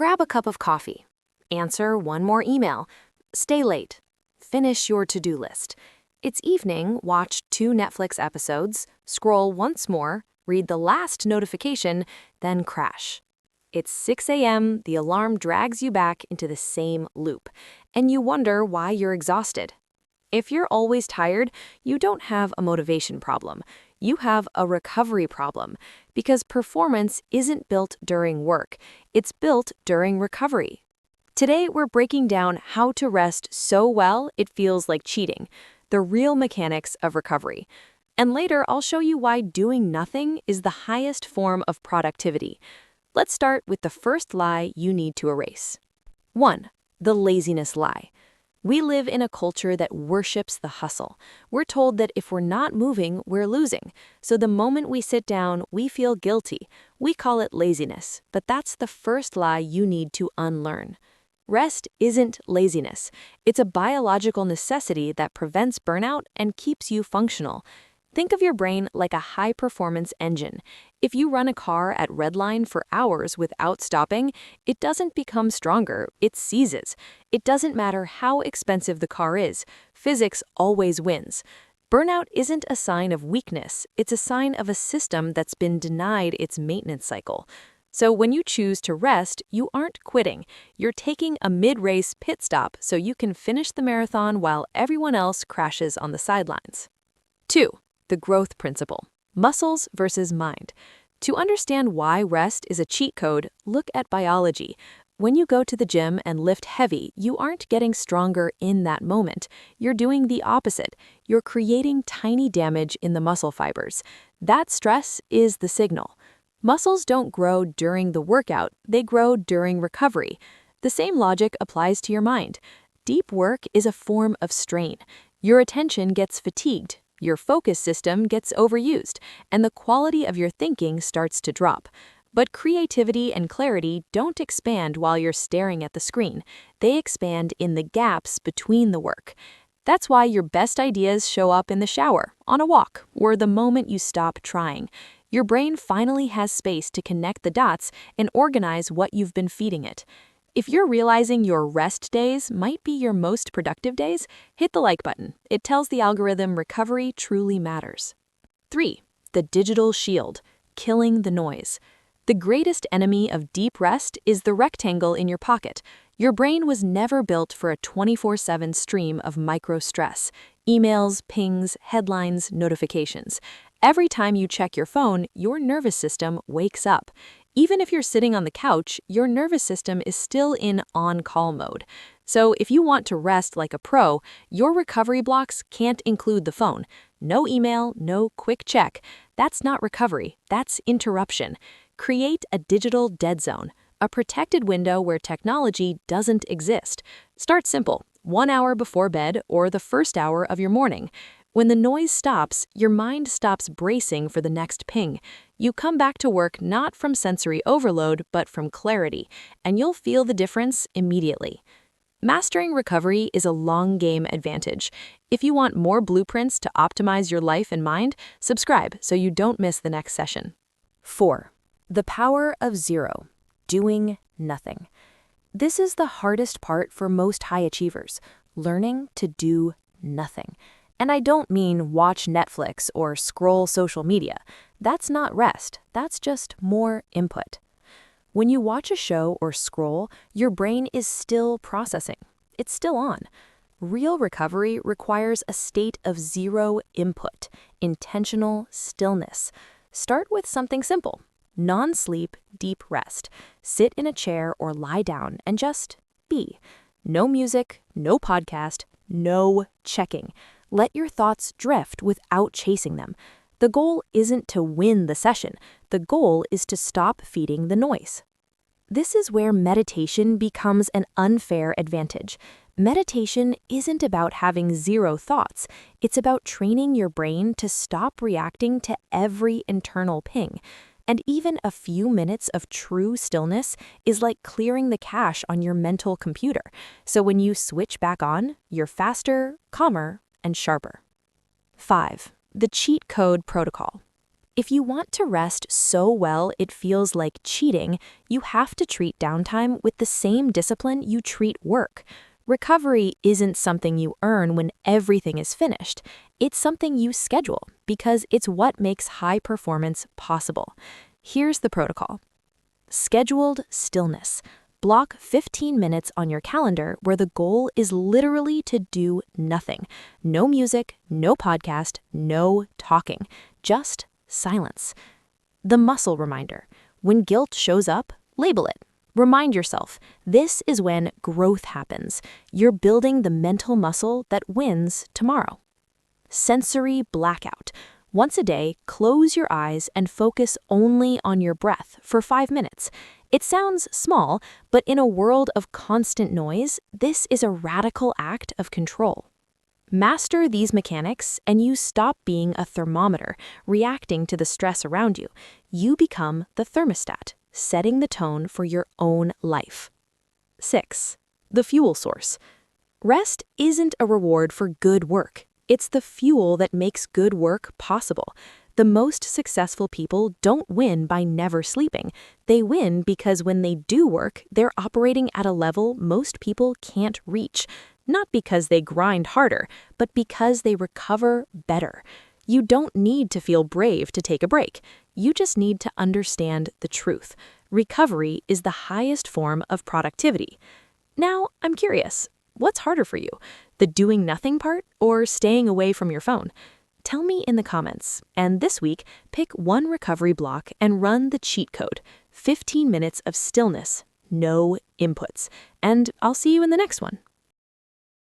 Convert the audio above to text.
Grab a cup of coffee. Answer one more email. Stay late. Finish your to-do list. It's evening, watch 2 Netflix episodes, scroll once more, read the last notification, then crash. It's 6 a.m., the alarm drags you back into the same loop, and you wonder why you're exhausted. If you're always tired, you don't have a motivation problem. You have a recovery problem, because performance isn't built during work, it's built during recovery. Today, we're breaking down how to rest so well it feels like cheating, the real mechanics of recovery. And later, I'll show you why doing nothing is the highest form of productivity. Let's start with the first lie you need to erase. 1. The laziness lie. We live in a culture that worships the hustle. We're told that if we're not moving, we're losing. So the moment we sit down, we feel guilty. We call it laziness, but that's the first lie you need to unlearn. Rest isn't laziness. It's a biological necessity that prevents burnout and keeps you functional. Think of your brain like a high-performance engine. If you run a car at redline for hours without stopping, it doesn't become stronger, it seizes. It doesn't matter how expensive the car is, physics always wins. Burnout isn't a sign of weakness, it's a sign of a system that's been denied its maintenance cycle. So when you choose to rest, you aren't quitting. You're taking a mid-race pit stop so you can finish the marathon while everyone else crashes on the sidelines. 2. The growth principle. Muscles versus mind. To understand why rest is a cheat code, look at biology. When you go to the gym and lift heavy, you aren't getting stronger in that moment. You're doing the opposite. You're creating tiny damage in the muscle fibers. That stress is the signal. Muscles don't grow during the workout, they grow during recovery. The same logic applies to your mind. Deep work is a form of strain. Your attention gets fatigued. Your focus system gets overused, and the quality of your thinking starts to drop. But creativity and clarity don't expand while you're staring at the screen. They expand in the gaps between the work. That's why your best ideas show up in the shower, on a walk, or the moment you stop trying. Your brain finally has space to connect the dots and organize what you've been feeding it. If you're realizing your rest days might be your most productive days, hit the like button. It tells the algorithm recovery truly matters. 3. The digital shield. Killing the noise. The greatest enemy of deep rest is the rectangle in your pocket. Your brain was never built for a 24/7 stream of micro-stress. Emails, pings, headlines, notifications. Every time you check your phone, your nervous system wakes up. Even if you're sitting on the couch, your nervous system is still in on-call mode. So if you want to rest like a pro, your recovery blocks can't include the phone. No email, no quick check. That's not recovery, that's interruption. Create a digital dead zone, a protected window where technology doesn't exist. Start simple, 1 hour before bed or the first hour of your morning. When the noise stops, your mind stops bracing for the next ping. You come back to work not from sensory overload, but from clarity, and you'll feel the difference immediately. Mastering recovery is a long game advantage. If you want more blueprints to optimize your life and mind, subscribe so you don't miss the next session. 4. The power of zero. Doing nothing. This is the hardest part for most high achievers, learning to do nothing. And I don't mean watch Netflix or scroll social media. That's not rest, that's just more input. When you watch a show or scroll, your brain is still processing. It's still on. Real recovery requires a state of zero input, intentional stillness. Start with something simple. Non-sleep, deep rest. Sit in a chair or lie down and just be. No music, no podcast, no checking. Let your thoughts drift without chasing them. The goal isn't to win the session. The goal is to stop feeding the noise. This is where meditation becomes an unfair advantage. Meditation isn't about having zero thoughts. It's about training your brain to stop reacting to every internal ping. And even a few minutes of true stillness is like clearing the cache on your mental computer. So when you switch back on, you're faster, calmer, and sharper. 5. The cheat code protocol. If you want to rest so well it feels like cheating, you have to treat downtime with the same discipline you treat work. Recovery isn't something you earn when everything is finished. It's something you schedule because it's what makes high performance possible. Here's the protocol. Scheduled stillness. Block 15 minutes on your calendar where the goal is literally to do nothing. No music, no podcast, no talking. Just silence. The muscle reminder. When guilt shows up, label it. Remind yourself, this is when growth happens. You're building the mental muscle that wins tomorrow. Sensory blackout. Once a day, close your eyes and focus only on your breath for 5 minutes. It sounds small, but in a world of constant noise, this is a radical act of control. Master these mechanics and you stop being a thermometer, reacting to the stress around you. You become the thermostat, setting the tone for your own life. 6. The fuel source. Rest isn't a reward for good work. It's the fuel that makes good work possible. The most successful people don't win by never sleeping. They win because when they do work, they're operating at a level most people can't reach. Not because they grind harder, but because they recover better. You don't need to feel brave to take a break. You just need to understand the truth. Recovery is the highest form of productivity. Now, I'm curious, what's harder for you? The doing nothing part or staying away from your phone? Tell me in the comments. And this week, pick one recovery block and run the cheat code. 15 minutes of stillness, no inputs. And I'll see you in the next one.